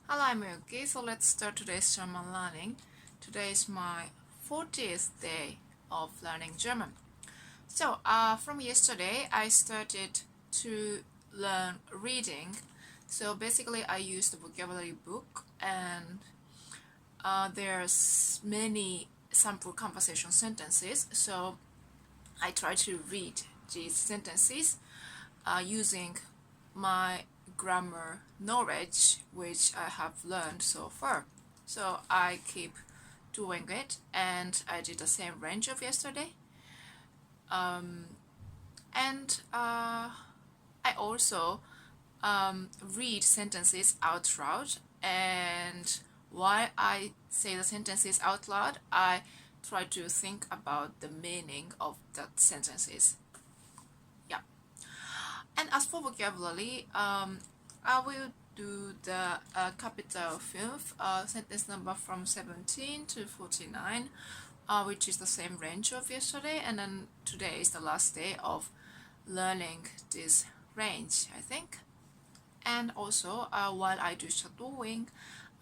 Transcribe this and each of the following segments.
Hello, I'm Yuki. So let's start today's German learning. Today is my 40th day of learning German. So from yesterday, I started to learn reading. So basically, I used the vocabulary book, and there's many sample conversation sentences. So I try to read these sentences using my grammar knowledge which I have learned so far. So I keep doing it, and I did the same range of yesterday. I also read sentences out loud, and while I say the sentences out loud, I try to think about the meaning of the sentences. Yeah. And as for vocabulary, I will do the capital 5 sentence number from 17 to 49, which is the same range of yesterday, and then today is the last day of learning this range, I think. And also, while I do shadowing,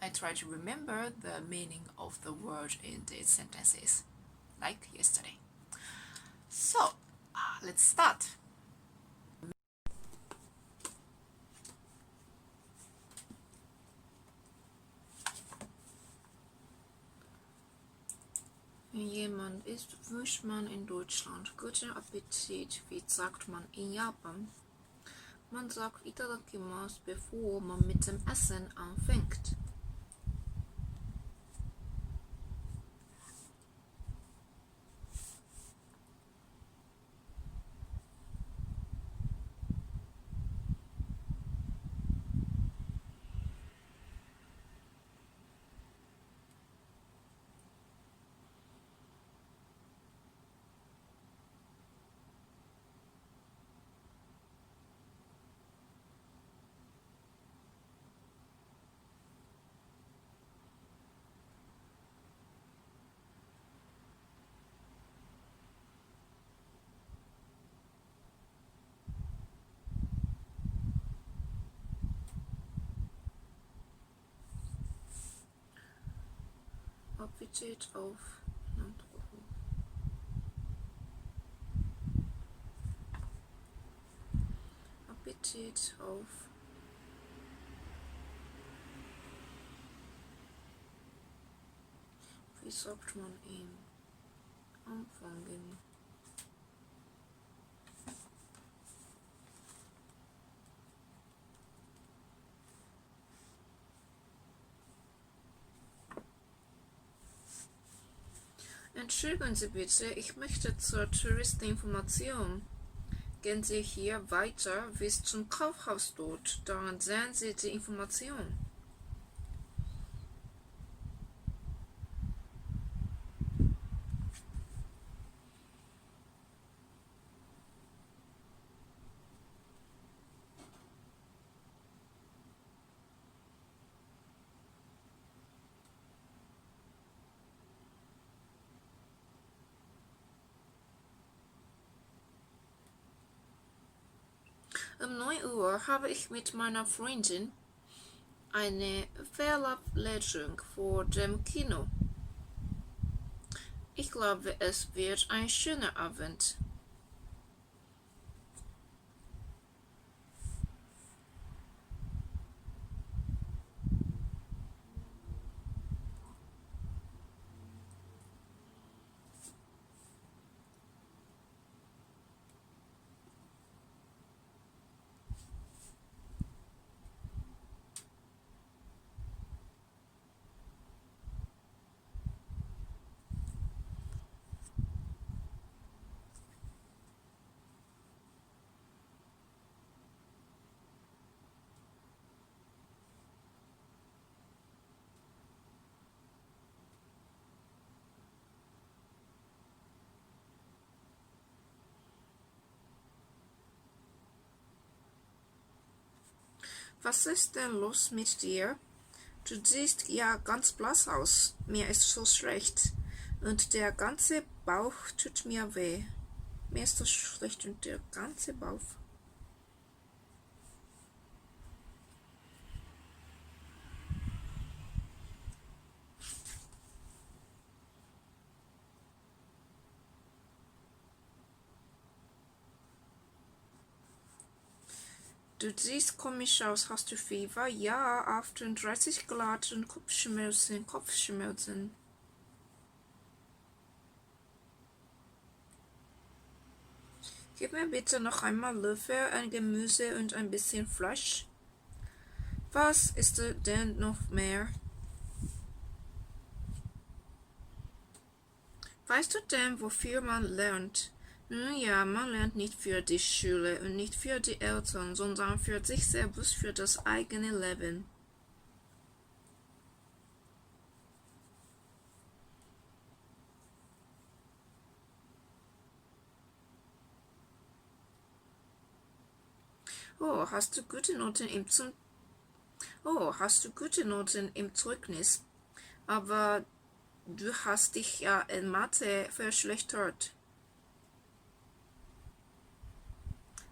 I try to remember the meaning of the word in these sentences, like yesterday. So, let's start. Wenn jemand isst, wünscht man in Deutschland guten Appetit. Wie sagt man in Japan? Man sagt Itadakimasu, bevor man mit dem Essen anfängt. Appetit auf Appetit auf wie sagt man ihn anfangen? Entschuldigen Sie bitte, ich möchte zur Touristeninformation. Gehen Sie hier weiter bis zum Kaufhaus dort, daran sehen Sie die Information. Um 9 Uhr habe ich mit meiner Freundin eine Verabredung vor dem Kino. Ich glaube, es wird ein schöner Abend. Was ist denn los mit dir? Du siehst ja ganz blass aus. Mir ist so schlecht. Und der ganze Bauch tut mir weh. Mir ist so schlecht und der ganze Bauch. Du siehst komisch aus, hast du Fieber? Ja, 38 Grad und Kopfschmerzen. Gib mir bitte noch einmal Löffel, ein Gemüse und ein bisschen Fleisch. Was ist denn noch mehr? Weißt du denn, wofür man lernt? Nun ja, man lernt nicht für die Schule und nicht für die Eltern, sondern für sich selbst, für das eigene Leben. Oh, hast du gute Noten im Zeugnis? Aber du hast dich ja in Mathe verschlechtert.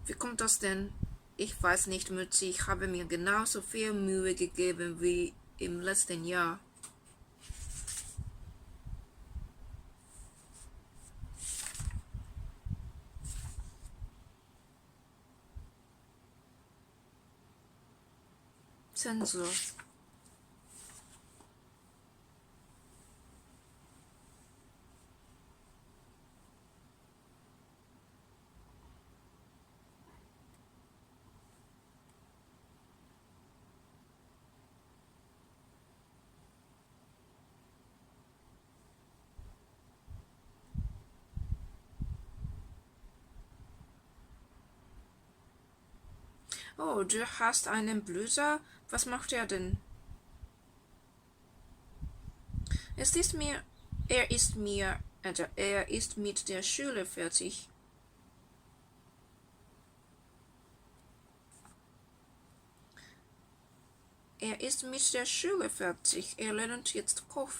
Wie kommt das denn? Ich weiß nicht, Mutti, ich habe mir genauso viel Mühe gegeben wie im letzten Jahr. Zensor. Oh, du hast einen Bruder? Was macht er denn? Er ist mit der Schule fertig. Er ist mit der Schule fertig. Er lernt jetzt Koch.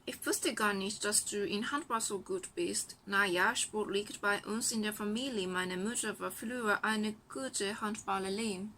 Ich wusste gar nicht, dass du in Handball so gut bist. Na ja, Sport liegt bei uns in der Familie. Meine Mutter war früher eine gute Handballerin.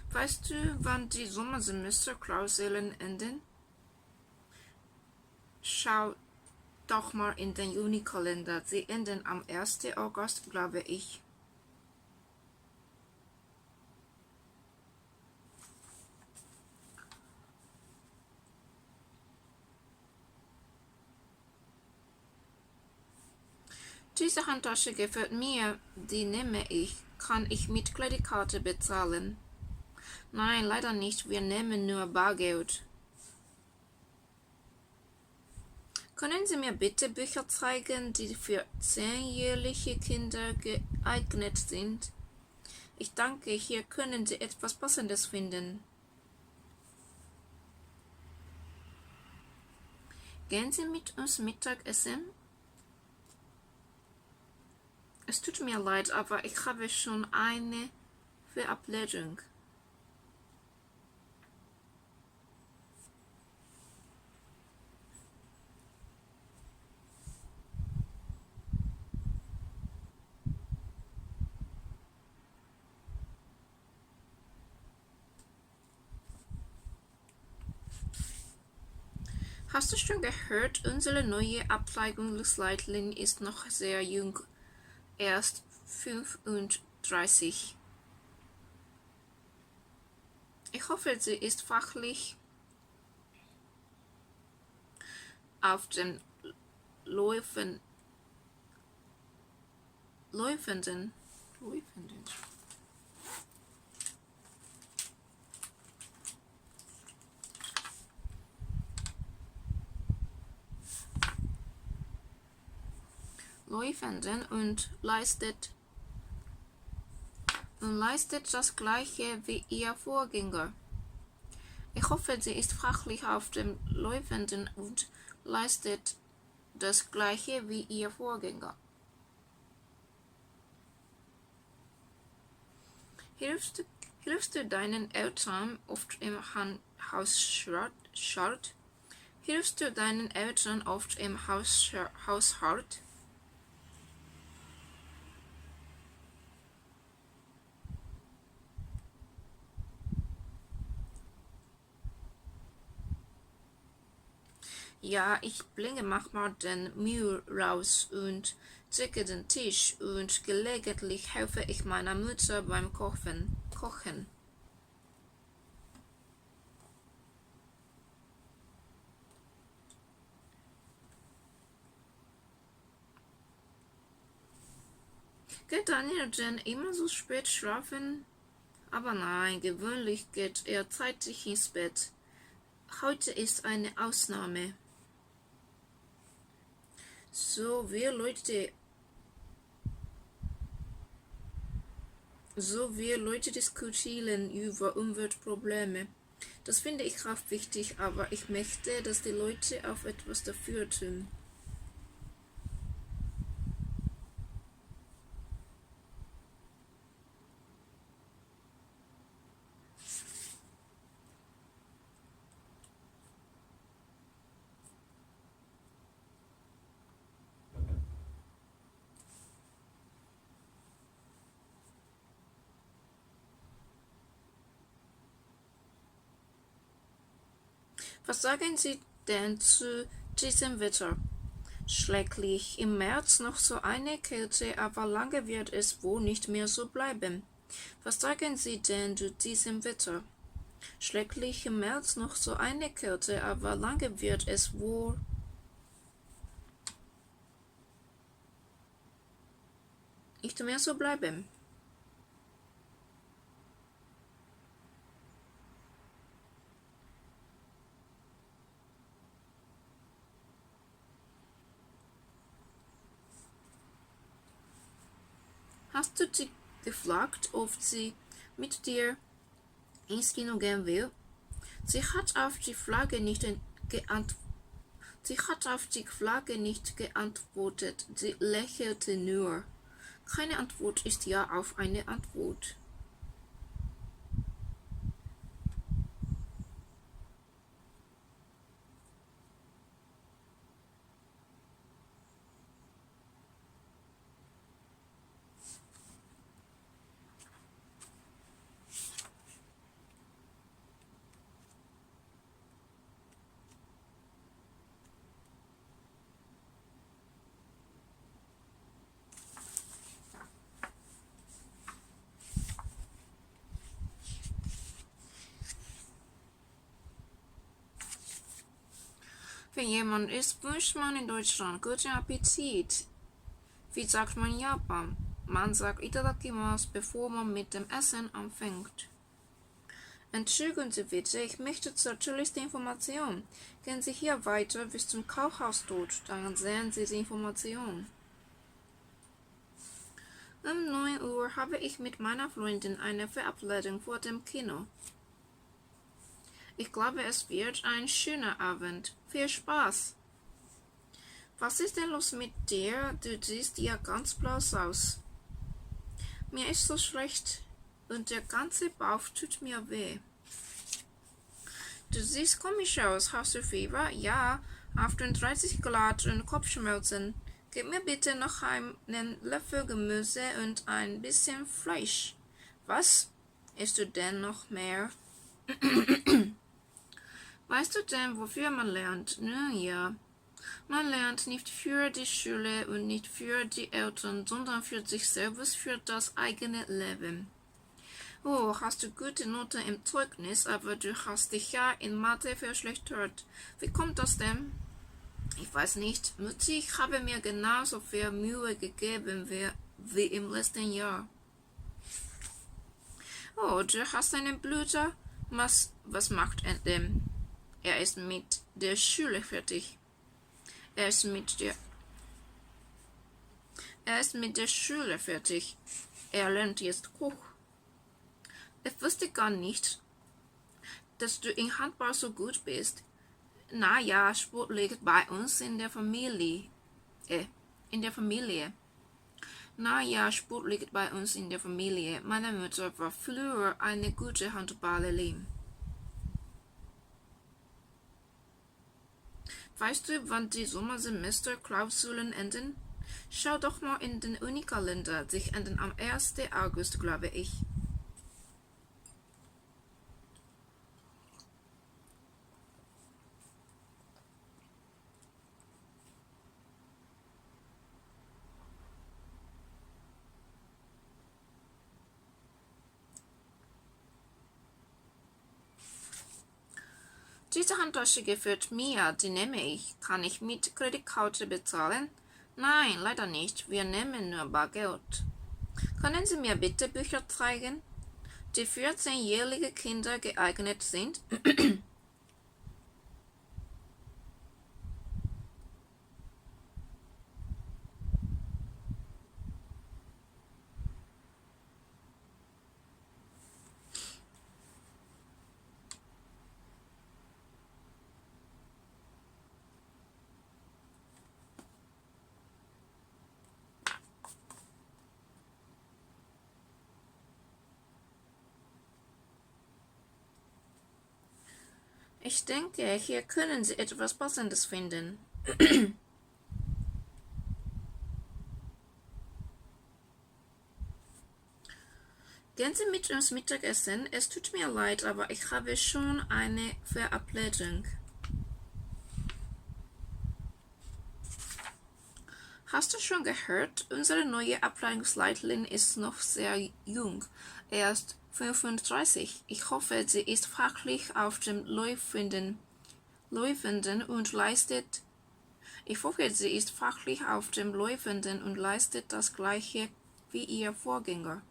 Weißt du, wann die Sommersemesterklausuren enden? Schau doch mal in den Junikalender. Sie enden am 1. August, glaube ich. Diese Handtasche gefällt mir, die nehme ich. Kann ich mit Kreditkarte bezahlen? Nein, leider nicht, wir nehmen nur Bargeld. Können Sie mir bitte Bücher zeigen, die für 10-jährige Kinder geeignet sind? Ich danke, hier können Sie etwas Passendes finden. Gehen Sie mit uns Mittagessen? Es tut mir leid, aber ich habe schon eine Verabredung. Hast du schon gehört, unsere neue Abteilungsleiterin ist noch sehr jung, erst 35. Ich hoffe, sie ist fachlich auf dem Laufenden. Und leistet das Gleiche wie ihr Vorgänger. Ich hoffe, sie ist fachlich auf dem Laufenden und leistet das Gleiche wie ihr Vorgänger. Hilfst du deinen Eltern oft im Haushalt? Hilfst du deinen Eltern oft im Haushalt? Ja, ich bringe manchmal den Müll raus und decke den Tisch und gelegentlich helfe ich meiner Mutter beim Kochen. Geht Daniel denn immer so spät schlafen? Aber nein, gewöhnlich geht er zeitig ins Bett. Heute ist eine Ausnahme. So, wir Leute diskutieren über Umweltprobleme. Das finde ich auch wichtig, aber ich möchte, dass die Leute auch etwas dafür tun. Was sagen Sie denn zu diesem Wetter? Schrecklich, im März noch so eine Kälte, aber lange wird es wohl nicht mehr so bleiben. Was sagen Sie denn zu diesem Wetter? Schrecklich, im März noch so eine Kälte, aber lange wird es wohl nicht mehr so bleiben. Hast du sie gefragt, ob sie mit dir ins Kino gehen will? Sie hat auf die Frage nicht geantwortet, sie lächelte nur. Keine Antwort ist ja auf eine Antwort. Wenn jemand isst, wünscht man in Deutschland guten Appetit. Wie sagt man in Japan? Man sagt Itadakimasu, bevor man mit dem Essen anfängt. Entschuldigen Sie bitte, ich möchte zur tollsten Information. Gehen Sie hier weiter bis zum Kaufhaus dort, dann sehen Sie die Information. Um 9 Uhr habe ich mit meiner Freundin eine Verabredung vor dem Kino. Ich glaube, es wird ein schöner Abend. Viel Spaß! Was ist denn los mit dir? Du siehst ja ganz blass aus. Mir ist so schlecht und der ganze Bauch tut mir weh. Du siehst komisch aus. Hast du Fieber? Ja, 38 Grad und Kopfschmerzen. Gib mir bitte noch einen Löffel Gemüse und ein bisschen Fleisch. Was? Isst du denn noch mehr? Weißt du denn, wofür man lernt? Nun ja. Man lernt nicht für die Schule und nicht für die Eltern, sondern für sich selbst, für das eigene Leben. Oh, hast du gute Noten im Zeugnis, aber du hast dich ja in Mathe verschlechtert. Wie kommt das denn? Ich weiß nicht. Mutti, ich habe mir genauso viel Mühe gegeben wie im letzten Jahr. Oh, du hast einen Bruder? Was macht er denn? Er ist mit der Schule fertig. Er ist mit der Schule fertig. Er lernt jetzt Koch. Ich wusste gar nicht, dass du in Handball so gut bist. Na ja, Sport liegt bei uns in der Familie. Na ja, Sport liegt bei uns in der Familie. Meine Mutter war früher eine gute Handballerin. Weißt du, wann die Sommersemesterklausuren enden? Schau doch mal in den Unikalender. Sie enden am 1. August, glaube ich. Diese Handtasche gefällt mir, die nehme ich. Kann ich mit Kreditkarte bezahlen? Nein, leider nicht. Wir nehmen nur Bargeld. Können Sie mir bitte Bücher zeigen, die für 10-jährige Kinder geeignet sind? Ich denke, hier können Sie etwas Passendes finden. Gehen Sie mit uns Mittagessen? Es tut mir leid, aber ich habe schon eine Verabredung. Hast du schon gehört? Unsere neue Abteilungsleiterin ist noch sehr jung, erst 35. Ich hoffe, sie ist fachlich auf dem Laufenden und leistet das Gleiche wie ihr Vorgänger.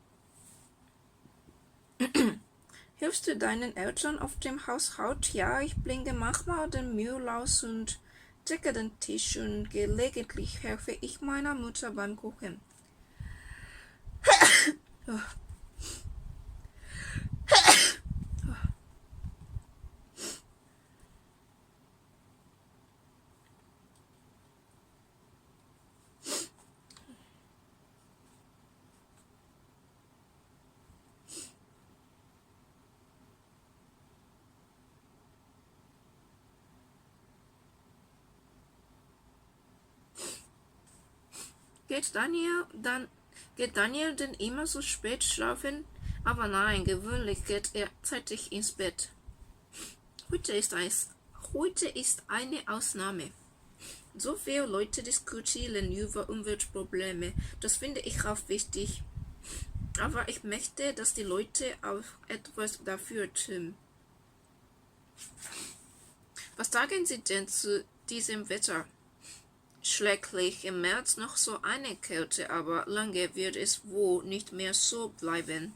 Hilfst du deinen Eltern auf dem Haushalt? Ja, ich bringe manchmal den Müll aus und decke den Tisch und gelegentlich helfe ich meiner Mutter beim Kochen. Geht Daniel denn immer so spät schlafen? Aber nein, gewöhnlich geht er zeitig ins Bett. Heute ist eine Ausnahme. So viele Leute diskutieren über Umweltprobleme. Das finde ich auch wichtig. Aber ich möchte, dass die Leute auch etwas dafür tun. Was sagen Sie denn zu diesem Wetter? schrecklich im März noch so eine Kälte, aber lange wird es wohl nicht mehr so bleiben.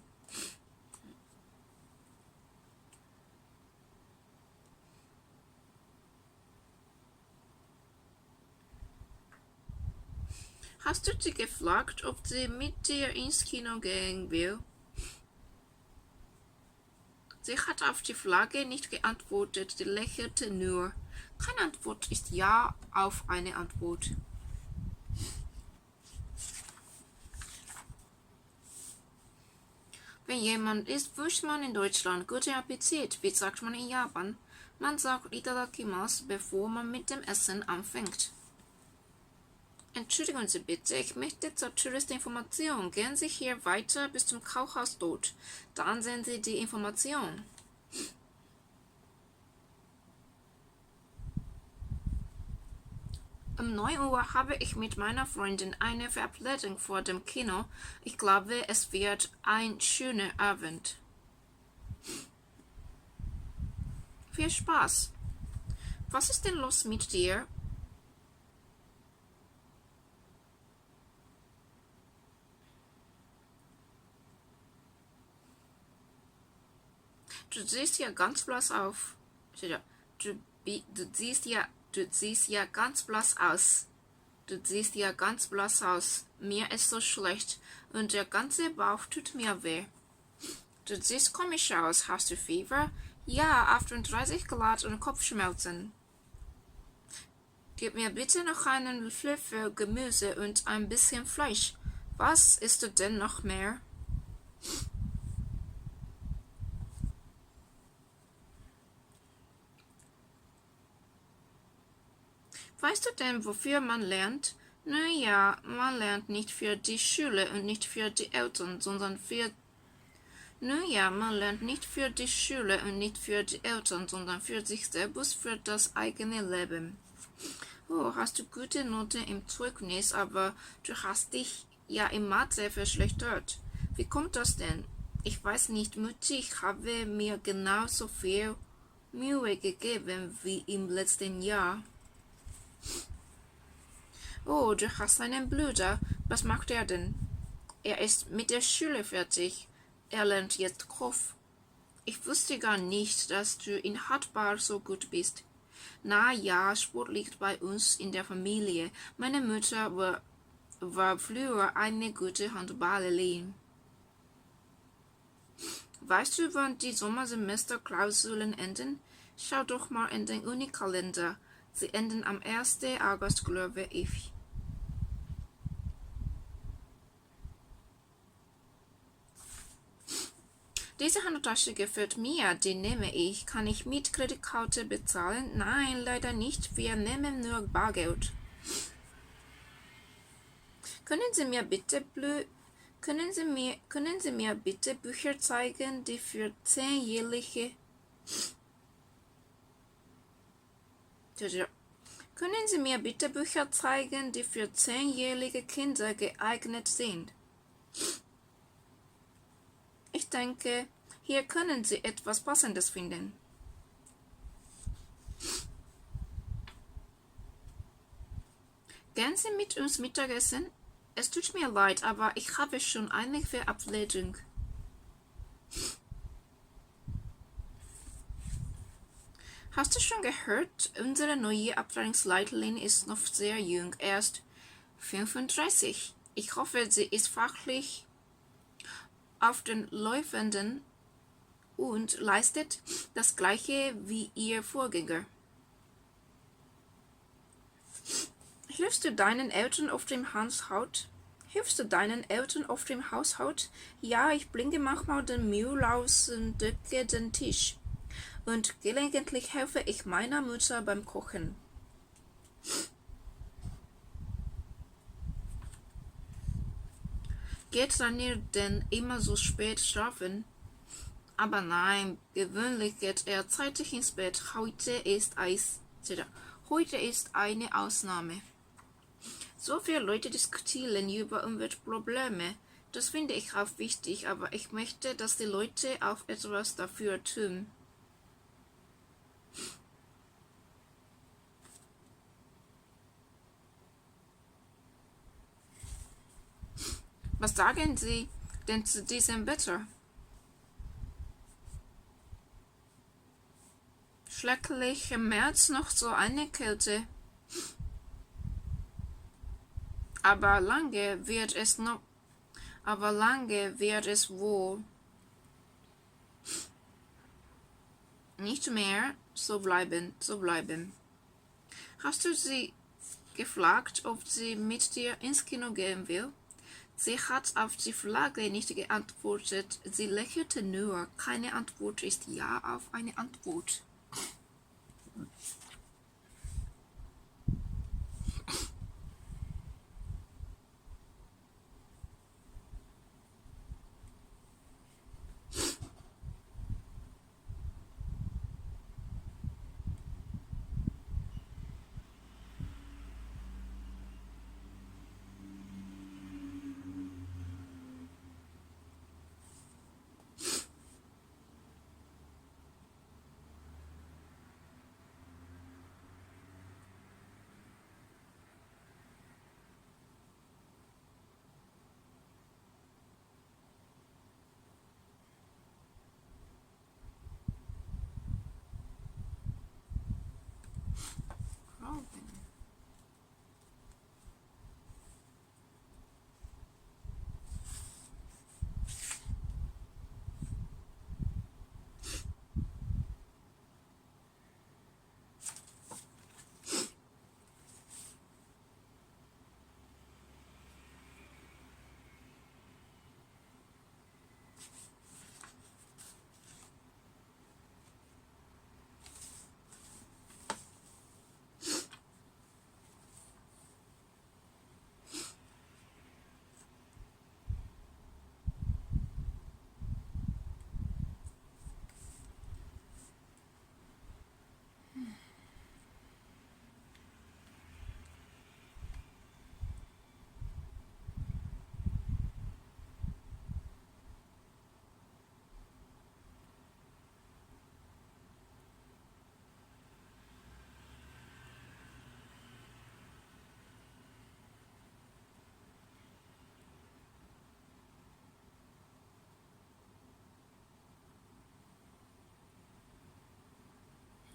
Hast du sie gefragt, ob sie mit dir ins Kino gehen will? Sie hat auf die Frage nicht geantwortet, sie lächelte nur. Keine Antwort ist Ja auf eine Antwort. Wenn jemand isst, wünscht man in Deutschland guten Appetit. Wie sagt man in Japan? Man sagt Itadakimasu, bevor man mit dem Essen anfängt. Entschuldigen Sie bitte, ich möchte zur Touristinformation. Gehen Sie hier weiter bis zum Kaufhaus dort. Dann sehen Sie die Information. Um 9 Uhr habe ich mit meiner Freundin eine Verabredung vor dem Kino. Ich glaube, es wird ein schöner Abend. Viel Spaß. Was ist denn los mit dir? Du siehst ja ganz blass auf. Du siehst ja ganz blass aus. Du siehst ja ganz blass aus. Mir ist so schlecht und der ganze Bauch tut mir weh. Du siehst komisch aus. Hast du Fieber? Ja, 38 Grad und Kopfschmerzen. Gib mir bitte noch einen Löffel Gemüse und ein bisschen Fleisch. Was isst du denn noch mehr? Weißt du denn, wofür man lernt? Naja, man lernt nicht für die Schule und nicht für die Eltern, sondern für... Naja, man lernt nicht für die Schule und nicht für die Eltern, sondern für sich selbst, für das eigene Leben. Oh, hast du gute Noten im Zeugnis, aber du hast dich ja in Mathe verschlechtert. Wie kommt das denn? Ich weiß nicht, Mutti, ich habe mir genauso viel Mühe gegeben wie im letzten Jahr. Oh, du hast einen Bruder. Was macht er denn? Er ist mit der Schule fertig. Er lernt jetzt Kopf. Ich wusste gar nicht, dass du in Handball so gut bist. Na ja, Sport liegt bei uns in der Familie. Meine Mutter war früher eine gute Handballerin. Weißt du, wann die Sommersemesterklausuren enden? Schau doch mal in den Unikalender. Sie enden am 1. August, glaube ich. Diese Handtasche gefällt mir, die nehme ich. Kann ich mit Kreditkarte bezahlen? Nein, leider nicht. Wir nehmen nur Bargeld. Können Sie mir bitte Bücher zeigen, die für 10-Jährige... Können Sie mir bitte Bücher zeigen, die für 10-jährige Kinder geeignet sind? Ich denke, hier können Sie etwas Passendes finden. Gehen Sie mit uns Mittagessen? Es tut mir leid, aber ich habe schon eine Verabredung. Hast du schon gehört? Unsere neue Abteilungsleiterin ist noch sehr jung, erst 35. Ich hoffe, sie ist fachlich auf den Laufenden und leistet das Gleiche wie ihr Vorgänger. Hilfst du deinen Eltern auf dem Haushalt? Ja, ich bringe manchmal den Müll aus und decke den Tisch. Und gelegentlich helfe ich meiner Mutter beim Kochen. Geht Daniel denn immer so spät schlafen? Aber nein, gewöhnlich geht er zeitig ins Bett. Heute ist eine Ausnahme. So viele Leute diskutieren über Umweltprobleme. Das finde ich auch wichtig, aber ich möchte, dass die Leute auch etwas dafür tun. Was sagen Sie denn zu diesem Wetter? Schrecklich im März noch so eine Kälte. Aber lange wird es wohl nicht mehr so bleiben. Hast du sie gefragt, ob sie mit dir ins Kino gehen will? Sie hat auf die Frage nicht geantwortet. Sie lächelte nur. Keine Antwort ist ja auf eine Antwort.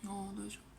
Oh, 大丈夫。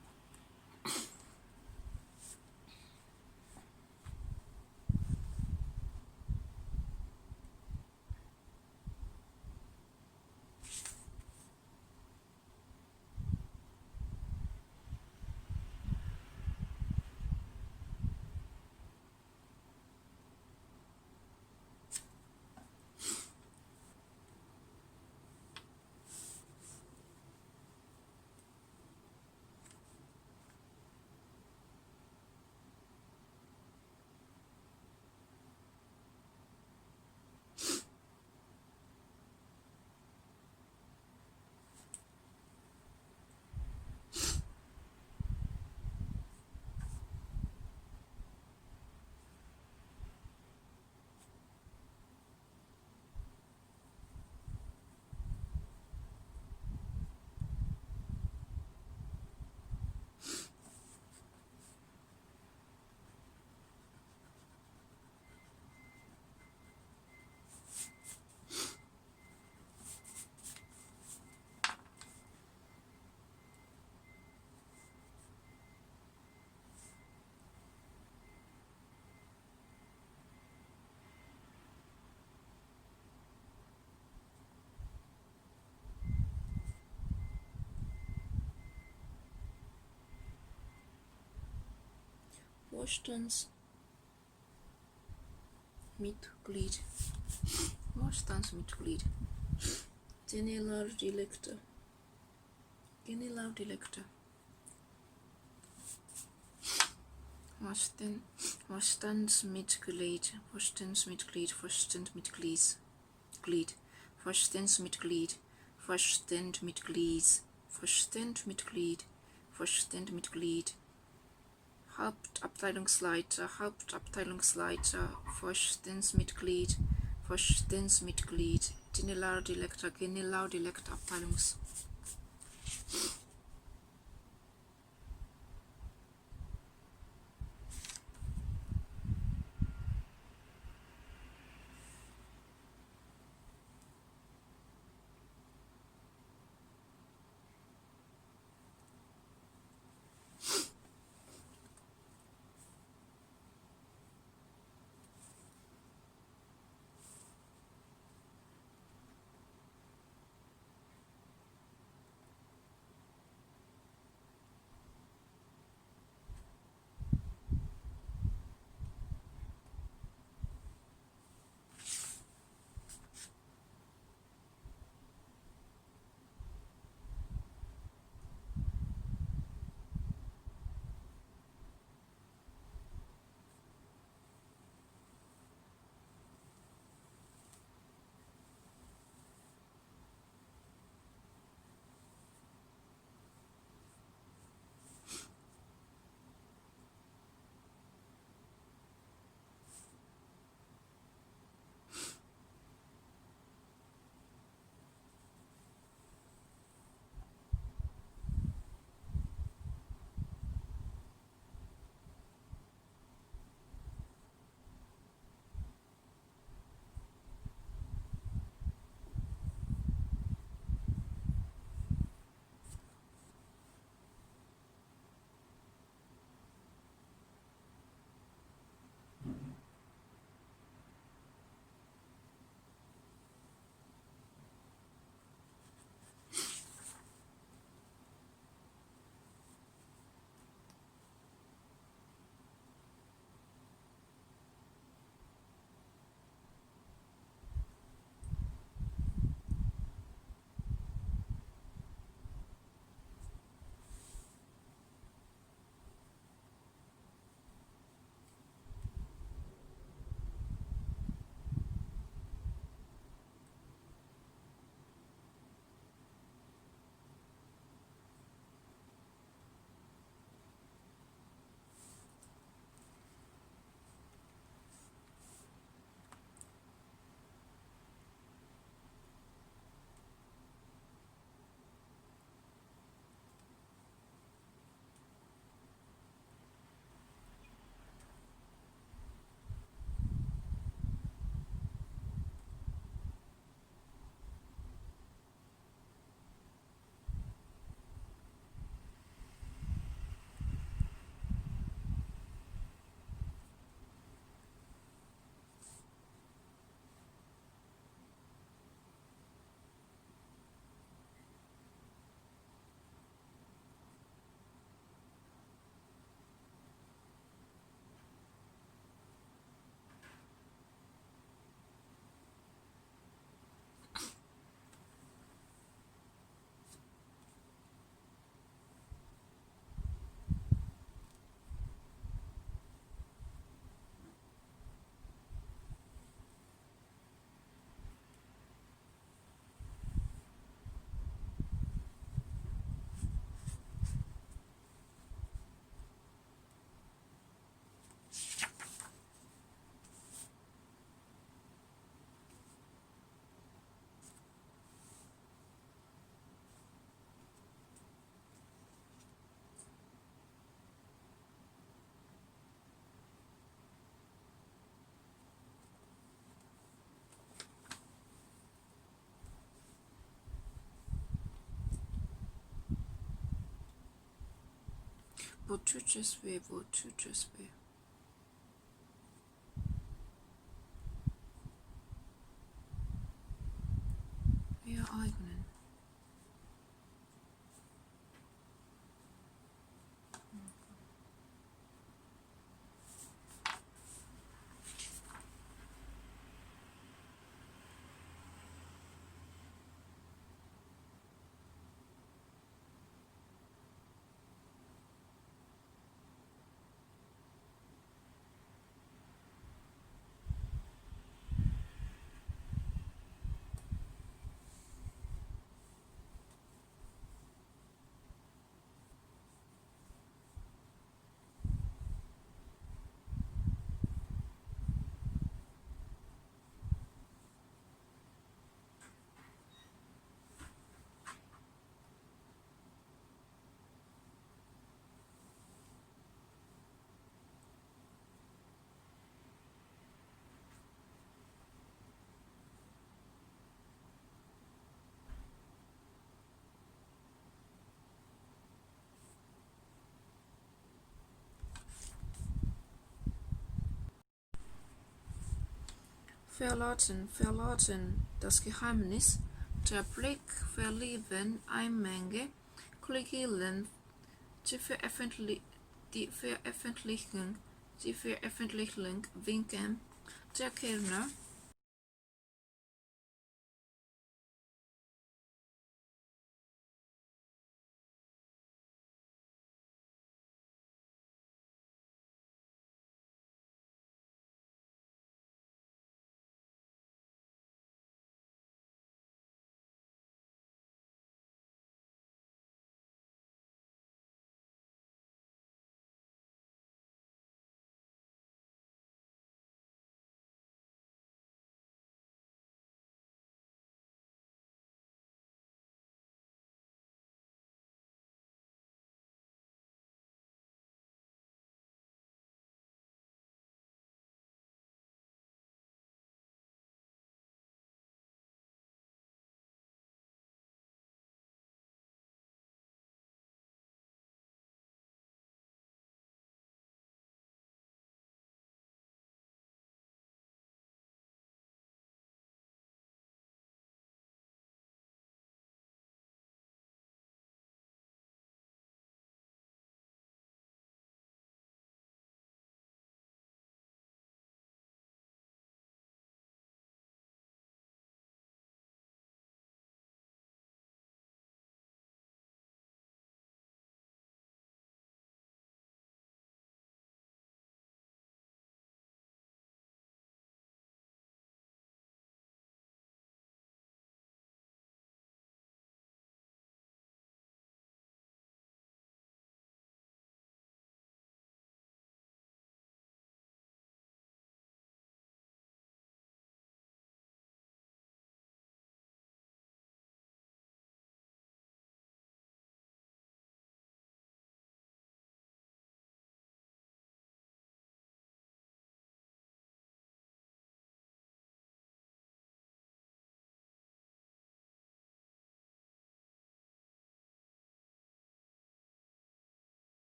Vorstandsmitglied, Generaldirektor, Vorstandsmitglied, Hauptabteilungsleiter, Vorstandsmitglied, Generaldirektor, Abteilungs. Wo tut es weh? Wo tut es weh? Ihr eigenen. Verlauten, verlauten, das Geheimnis, der Blick, verlieben, Einmenge, kollegieren, die Veröffentlichung, winken, der Kellner,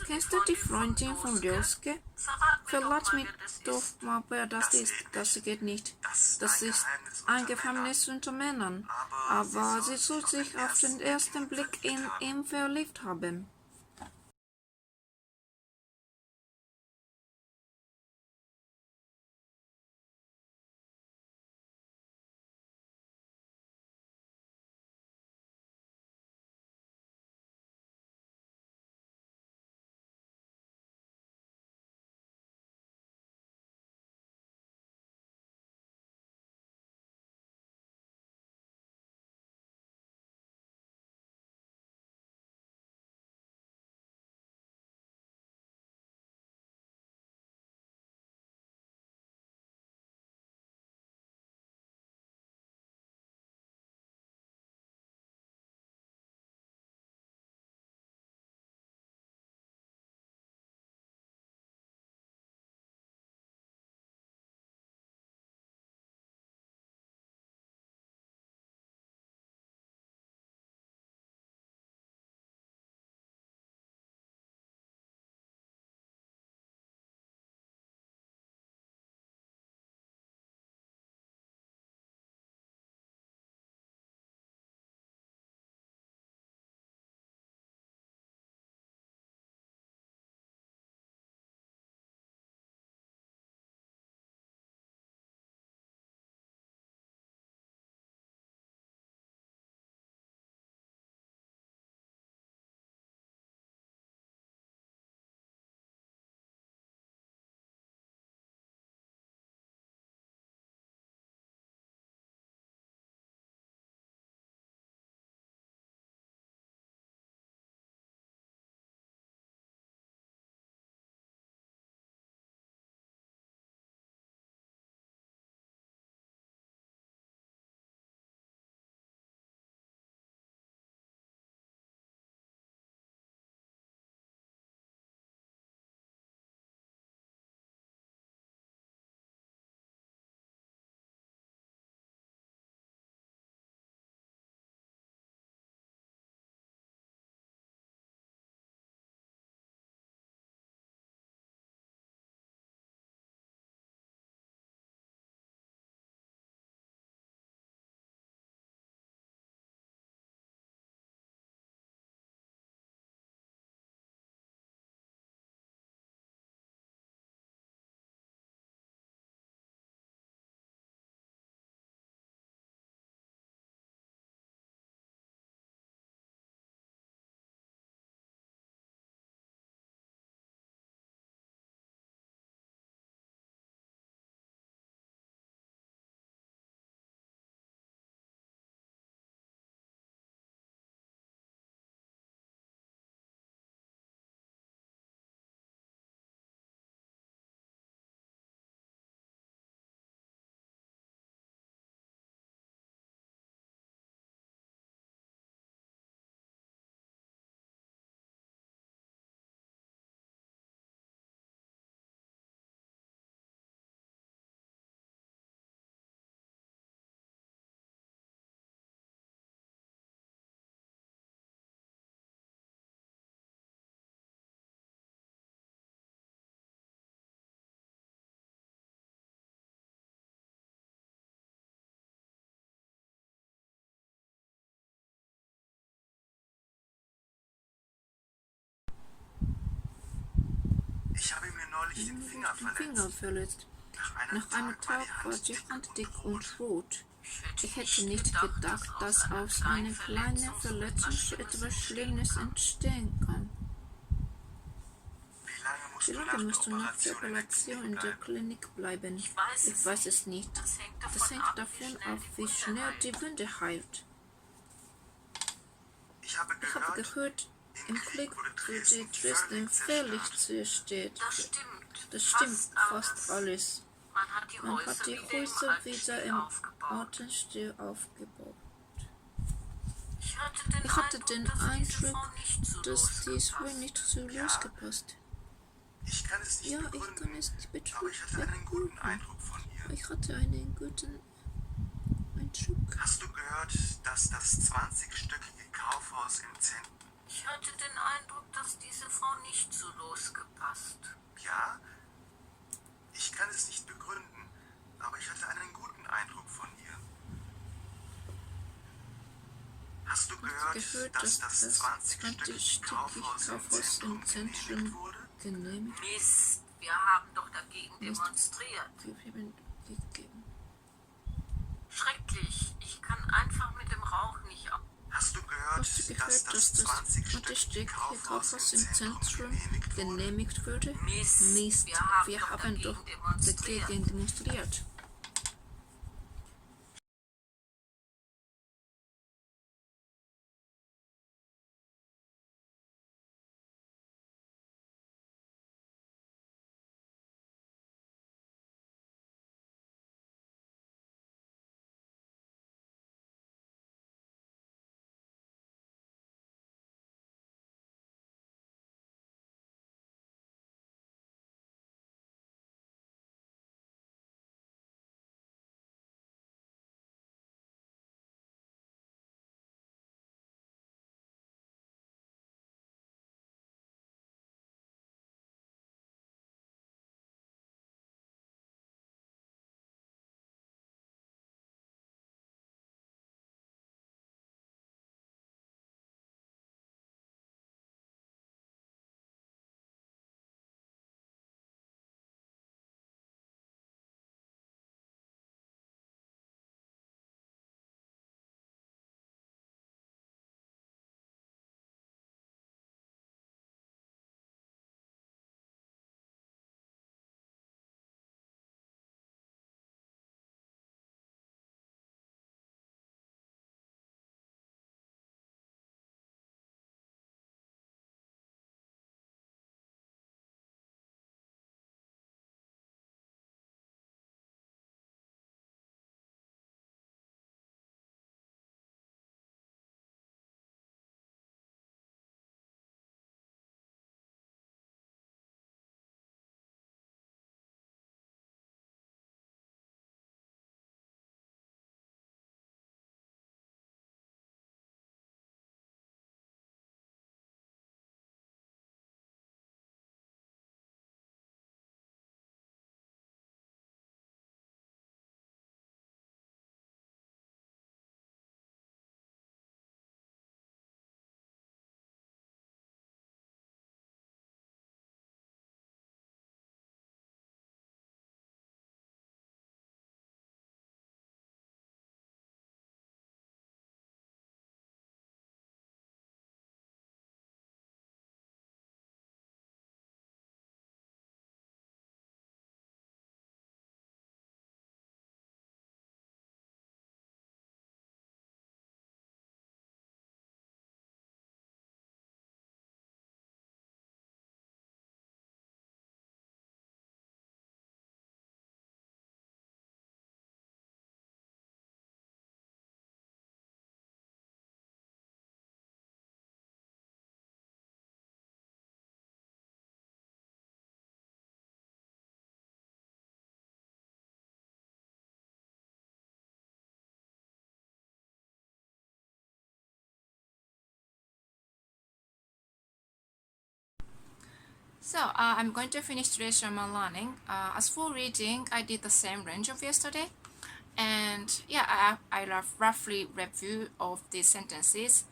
Kennst du die Freundin von Joske? Verrat mir doch mal, wer das ist. Das geht nicht. Das ist ein Geheimnis unter Männern. Aber sie soll sich auf den ersten Blick in ihn verliebt haben. neulich den Finger verletzt. Nach einem Tag war die Hand dick und rot. Ich hätte nicht gedacht, dass aus einer kleinen Verletzung so etwas Schlimmes entstehen kann. Wie lange musst du nach der Operation in der Klinik bleiben? Ich weiß es nicht. Das hängt davon ab, wie schnell die Wunde heilt. Ich habe gehört, im Krieg wurde Dresden völlig zerstört. Das stimmt fast alles. Man hat die Häuser wieder im alten Stil aufgebaut. Ich hatte den Eindruck, dass dies wohl nicht so losgepasst. Ja, ich kann es nicht betrügen. Ich hatte einen guten Eindruck. Hast du gehört, dass das 20-stöckige Kaufhaus im Zentrum... Ich hatte den Eindruck, dass diese Frau nicht so losgepasst. Ja? Ich kann es nicht begründen, aber ich hatte einen guten Eindruck von ihr. Hast du gehört, dass das 20-stöckige Kaufhaus im Zentrum genehmigt wurde? Mist, wir haben doch dagegen demonstriert. Schrecklich, ich kann einfach mit dem Rauch nicht auf. Hast du gehört, dass das 20-stöckige Kaufhaus im Zentrum genehmigt wurde? Mist, wir haben doch dagegen demonstriert. So I'm going to finish today's German learning. As for reading, I did the same range of yesterday, and yeah, I roughly review of these sentences.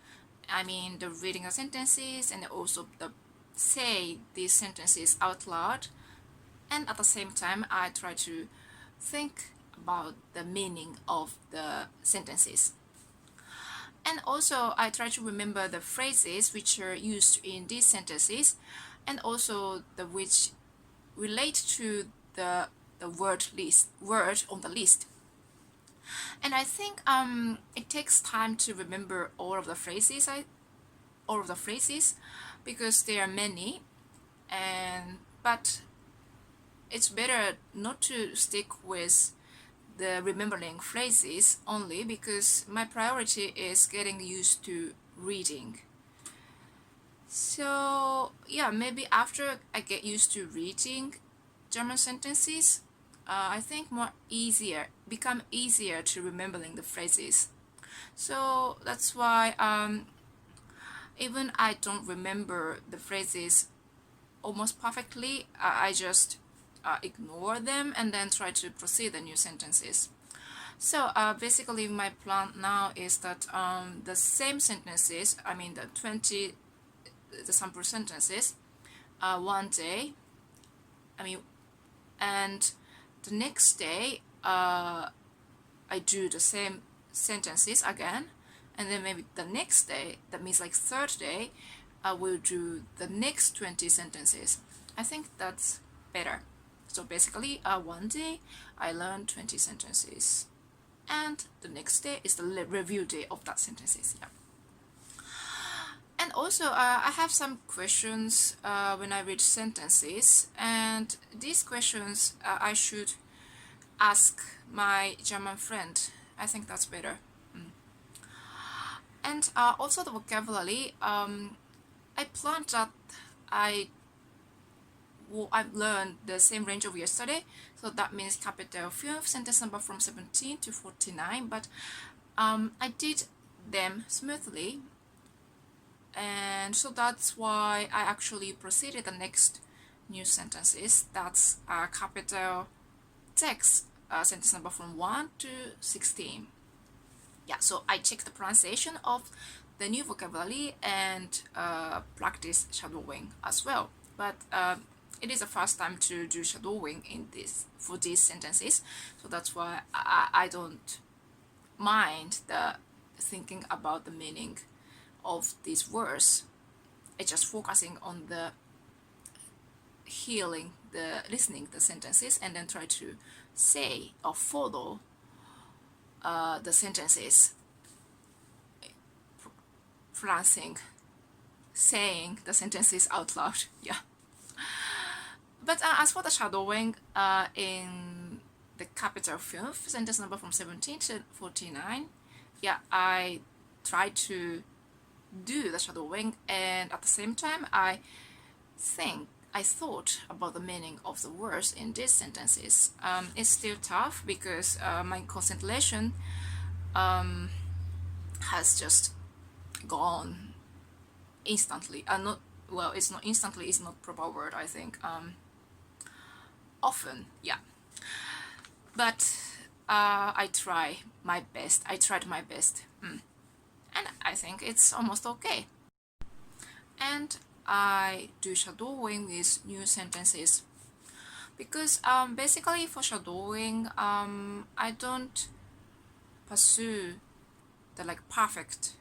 I mean the reading the sentences and also the say these sentences out loud. and at the same time I try to think about the meaning of the sentences. And also I try to remember the phrases which are used in these sentences, and also the which relate to the word on the list. And I think it takes time to remember all of the phrases because there are many, but it's better not to stick with the remembering phrases only, because my priority is getting used to reading. So yeah, maybe after I get used to reading German sentences, I think become easier to remembering the phrases. So that's why even I don't remember the phrases almost perfectly, I just ignore them and then try to proceed the new sentences. So basically my plan now is that the same sentences, I mean the sample sentences, one day, and the next day I do the same sentences again, and then maybe the next day, that means like third day, I will do the next 20 sentences. I think that's better. So basically one day I learn 20 sentences, and the next day is the review day of that sentences. Yeah. And also I have some questions when I read sentences, and these questions I should ask my German friend. I think that's better. And also the vocabulary, I planned that I've learned the same range of yesterday, so that means capital 5, sentence number from 17 to 49, but I did them smoothly, and so that's why I actually proceeded the next new sentences. That's capital text, sentence number from 1 to 16. Yeah, so I check the pronunciation of the new vocabulary and practice shadowing as well. But it is the first time to do shadowing for these sentences, so that's why I don't mind the thinking about the meaning of these words. It's just focusing on the listening the sentences, and then try to say or follow the sentences, saying the sentences out loud. Yeah. But as for the shadowing in the capital 5, sentence number from 17 to 49, yeah, I try to do the shadowing, and at the same time I thought about the meaning of the words in these sentences. It's still tough because my concentration has just gone instantly. It's not instantly, it's not proper word, I think. Often, yeah. But I tried my best. And I think it's almost okay. And I do shadowing with new sentences because basically for shadowing I don't pursue the perfect,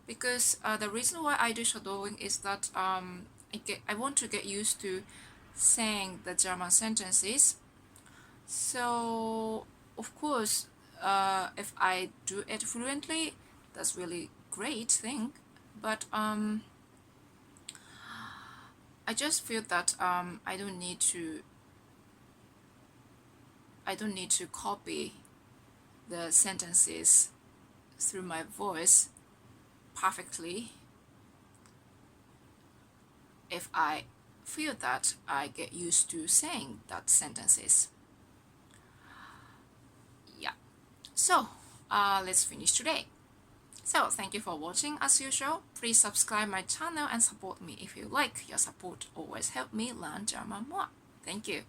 because the reason why I do shadowing is that I want to get used to saying the German sentences. So of course if I do it fluently, that's really great thing, but I just feel that I don't need to copy the sentences through my voice perfectly if I feel that I get used to saying that sentences. Yeah. So let's finish today. So thank you for watching as usual. Please subscribe my channel and support me if you like. Your support always helps me learn German more. Thank you.